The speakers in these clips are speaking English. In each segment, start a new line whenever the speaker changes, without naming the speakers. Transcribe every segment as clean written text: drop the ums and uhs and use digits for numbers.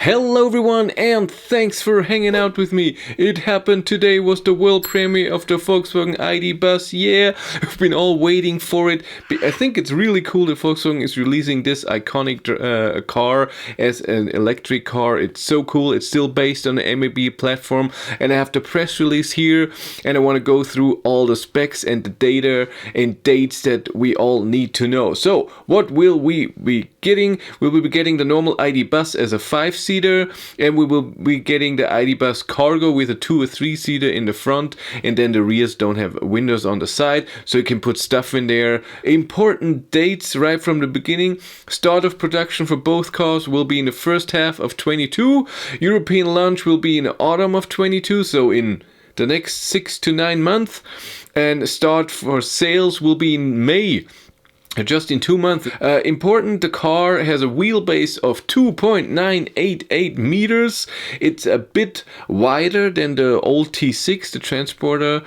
Hello everyone, and thanks for hanging out with me. It happened today, was the world premiere of the Volkswagen ID Bus. Yeah, we've been all waiting for it. I think it's really cool that Volkswagen is releasing this iconic car as an electric car. It's so cool. It's still based on the mach-e platform, and I have the press release here, and I want to go through all the specs and the data and dates that we all need to know. So what will we be getting? We will be getting the normal ID Bus as a 5-seater, and we will be getting the ID Bus Cargo with a 2 or 3-seater in the front, and then the rears don't have windows on the side, so you can put stuff in there. Important dates right from the beginning: start of production for both cars will be in the first half of 22. European launch will be in the autumn of 22, so in the next 6 to 9 months, and start for sales will be in May. Just in 2 months. Important, the car has a wheelbase of 2.988 meters. It's a bit wider than the old T6, the Transporter,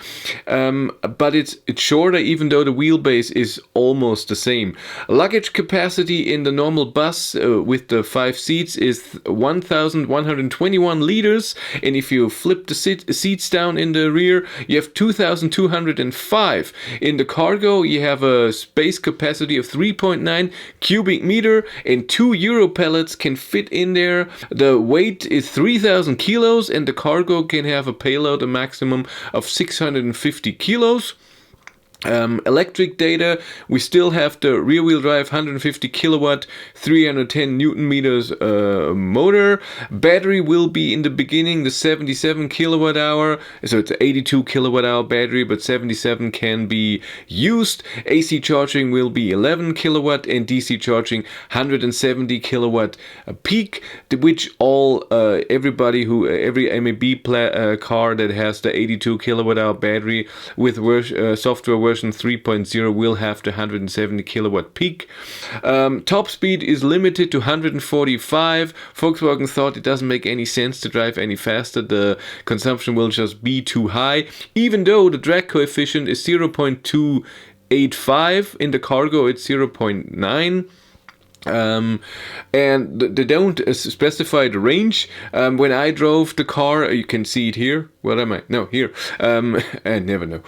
but it's shorter, even though the wheelbase is almost the same. Luggage capacity in the normal bus with the 5 seats is 1,121 liters, and if you flip the seats down in the rear, you have 2,205. In the Cargo, you have a space capacity of 3.9 cubic meter, and 2 Euro pallets can fit in there. The weight is 3,000 kilos, and the Cargo can have a payload, a maximum of 650 kilos. Electric data, we still have the rear wheel drive 150 kilowatt 310 newton meters motor. Battery will be in the beginning the 77 kilowatt hour, so it's an 82 kilowatt hour battery, but 77 can be used. AC charging will be 11 kilowatt, and DC charging 170 kilowatt peak, which every mach-e car that has the 82 kilowatt hour battery with software version 3.0 will have the 170 kilowatt peak. Top speed is limited to 145. Volkswagen thought it doesn't make any sense to drive any faster. The consumption will just be too high, even though the drag coefficient is 0.285. In the Cargo it's 0.9. And they don't specify the range. When I drove the car, you can see it here. What am I? No, here. I never know.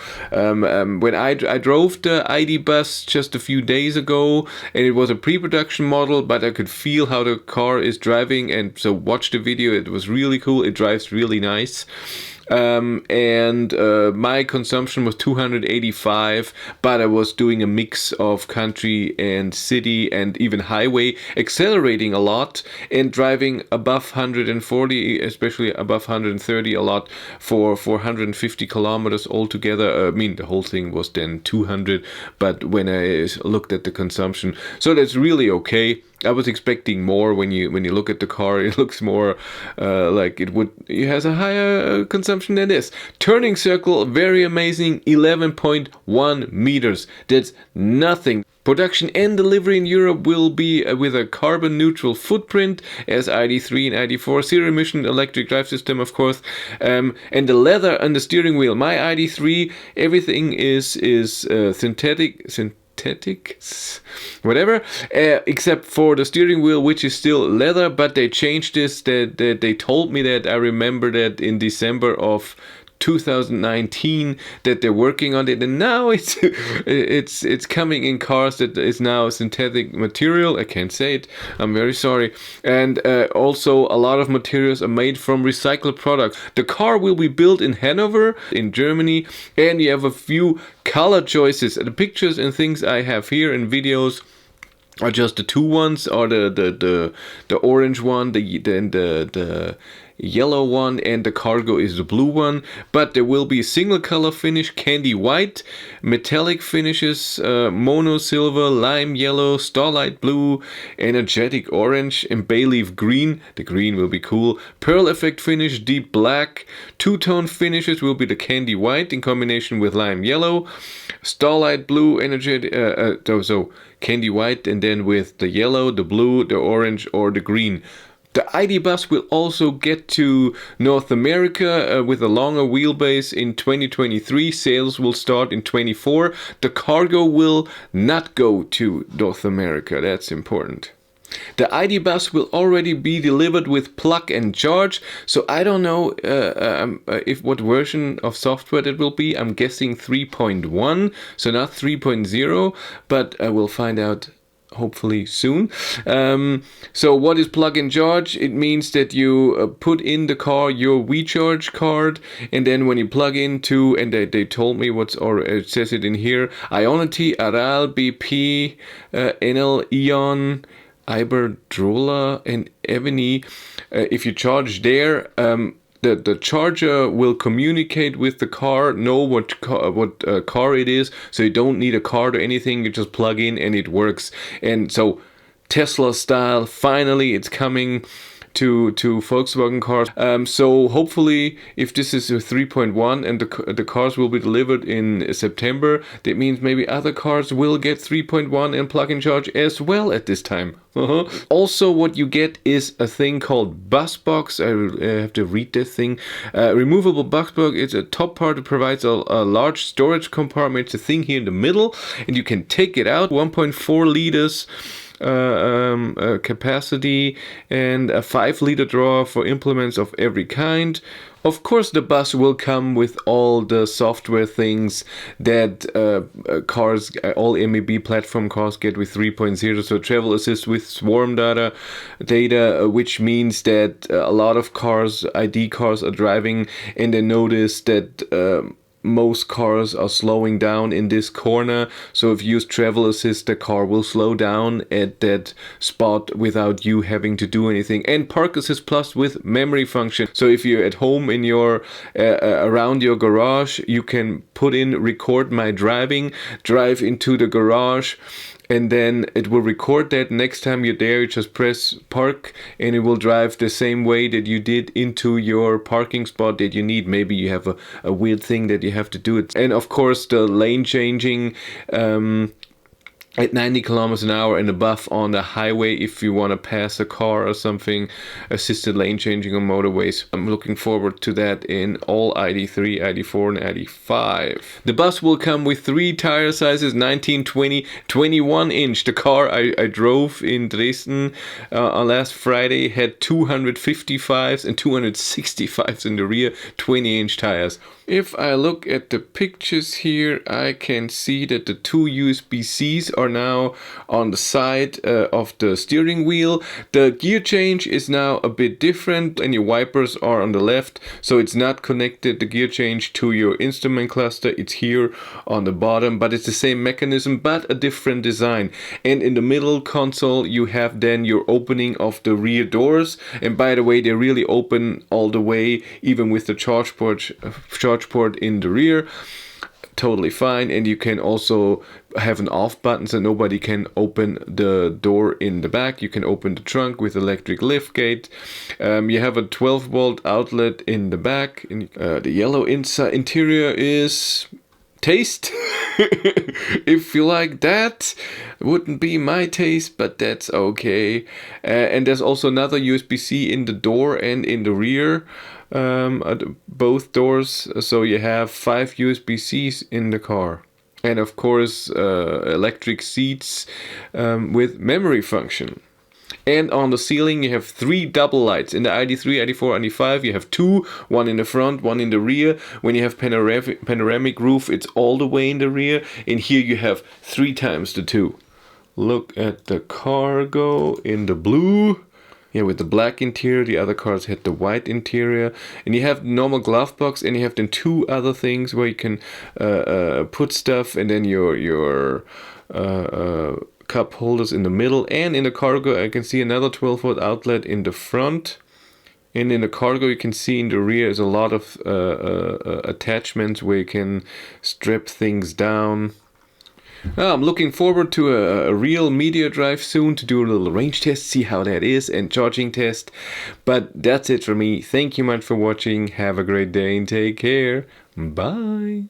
When I drove the ID Bus just a few days ago, and it was a pre-production model, but I could feel how the car is driving, and so watch the video. It was really cool. It drives really nice. My consumption was 285, but I was doing a mix of country and city and even highway, accelerating a lot and driving above 140, especially above 130 a lot for 450 kilometers altogether. I mean, the whole thing was then 200, but when I looked at the consumption, so that's really okay. I was expecting more. When you look at the car, it looks more like it has a higher consumption than this. Turning circle, very amazing, 11.1 meters. That's nothing. Production and delivery in Europe will be with a carbon neutral footprint as ID3 and ID4, zero emission electric drive system, of course. And the leather on the steering wheel, my ID3, everything is synthetic, whatever, except for the steering wheel, which is still leather, but they changed this. That they told me that. I remember that in December of 2019 that they're working on it, and now it's coming in cars that is now synthetic material. I can't say it, I'm very sorry. And also a lot of materials are made from recycled products. The car will be built in Hanover in Germany, and you have a few color choices. The pictures and things I have here in videos are just the two ones, or the orange one, the yellow one, and the Cargo is the blue one. But there will be a single color finish: candy white, metallic finishes, mono silver, lime yellow, starlight blue, energetic orange, and bay leaf green. The green will be cool. Pearl effect finish, deep black. Two-tone finishes will be the candy white in combination with lime yellow, starlight blue, energetic so candy white, and then with the yellow, the blue, the orange, or the green. The ID Bus will also get to North America with a longer wheelbase in 2023. Sales will start in 24. The Cargo will not go to North America. That's important. The ID bus will already be delivered with plug and charge, so I don't know if what version of software it will be. I'm guessing 3.1, so not 3.0, but we'll find out hopefully soon. So what is plug and charge? It means that you put in the car your WeCharge card, and then when you plug into, and they told me what's, or it says it in here, Ionity, Aral, BP, Enel, Eon, Iberdrola, and Evany. If you charge there, the charger will communicate with the car, know what car it is, so you don't need a card or anything. You just plug in and it works. And so Tesla style, finally it's coming to Volkswagen cars. So hopefully, if this is a 3.1 and the cars will be delivered in September, that means maybe other cars will get 3.1 and plug-in charge as well at this time. Also, what you get is a thing called bus box. I have to read this thing. Removable bus box is a top part that provides a large storage compartment. It's a thing here in the middle, and you can take it out. 1.4 liters capacity, and a 5-liter drawer for implements of every kind. Of course, the bus will come with all the software things that cars, all MEB platform cars get with 3.0. So travel assist with swarm data, which means that a lot of cars, ID cars, are driving and they notice that most cars are slowing down in this corner. So if you use travel assist, the car will slow down at that spot without you having to do anything. And park assist plus with memory function. So if you're at home in your around your garage, you can put in record my driving, drive into the garage, and then it will record that. Next time you're there, you just press park and it will drive the same way that you did into your parking spot that you need. Maybe you have a weird thing that you have to do it. And of course, the lane changing at 90 kilometers an hour and above on the highway if you want to pass a car or something, assisted lane changing on motorways. I'm looking forward to that in all ID3, ID4 and ID5. The bus will come with 3 tire sizes, 19, 20, 21 inch. The car I drove in Dresden on last Friday had 255s and 265s in the rear, 20 inch tires. If I look at the pictures here, I can see that the 2 USB-Cs are now on the side of the steering wheel. The gear change is now a bit different and your wipers are on the left, so it's not connected, the gear change, to your instrument cluster. It's here on the bottom, but it's the same mechanism but a different design. And in the middle console you have then your opening of the rear doors, and by the way, they really open all the way, even with the charge port in the rear. Totally fine. And you can also have an off button so nobody can open the door in the back. You can open the trunk with electric lift gate. You have a 12-volt outlet in the back. The yellow interior is taste. If you like that. Wouldn't be my taste, but that's okay. And there's also another USB-C in the door and in the rear, at both doors, so you have 5 USB-Cs in the car. And of course electric seats with memory function. And on the ceiling you have 3 double lights. In the ID3, ID4, ID5 you have 2, one in the front, one in the rear. When you have panoramic roof, it's all the way in the rear. And here you have 3 times the 2. Look at the cargo in the blue. Yeah, with the black interior. The other cars had the white interior. And you have the normal glove box, and you have then 2 other things where you can put stuff, and then your cup holders in the middle. And in the cargo I can see another 12-volt outlet in the front. And in the cargo you can see in the rear is a lot of attachments where you can strap things down. I'm looking forward to a real media drive soon to do a little range test, see how that is, and charging test. But that's it for me. Thank you much for watching. Have a great day and take care. Bye.